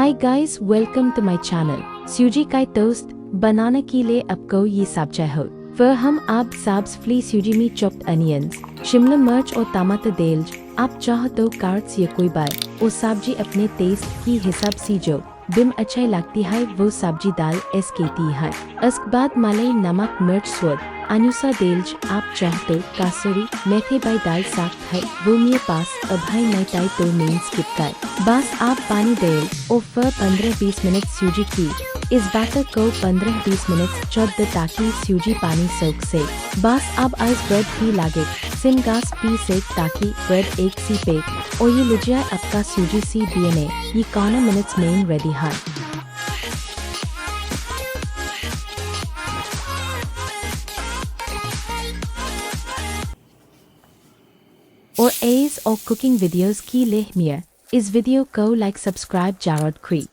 Hi guys, welcome to my channel. सूजी का toast बनाने के लिए आपको ये सब चाहिए। फिर हम अब सब्जी सूजी में chopped onions, शिमला मिर्च और टमाटर डाल। आप चाहो तो कैरेट्स या कोई बात और सब्जी अपने टेस्ट की हिसाब से जो बिम अच्छा लगती है वो सब्जी डाल इसके है। इसके बाद मलाई नमक मिर्च स्वाद अनुसार डाल। आप चाहे तो कसूरी मेथी भी डाल सकते हैं, वो मेरे पास अभी नहीं था तो मैं स्किप कर। बस आप पानी डाल और फिर 15-20 मिनट सूजी की इस बैटर को 15-20 मिनट छोड़ दे ताकि सूजी पानी सोख से। बस अब आइस ब्रेड भी लगे सिम गैस पे सेक ताकि ब्रेड एक सी बेक और ये लीजिए आपका सूजी सी डीएनए ये कौन मिनट्स में रेडी है। और एज और कुकिंग वीडियोस की लिए इस वीडियो को लाइक सब्सक्राइब जरूर करें।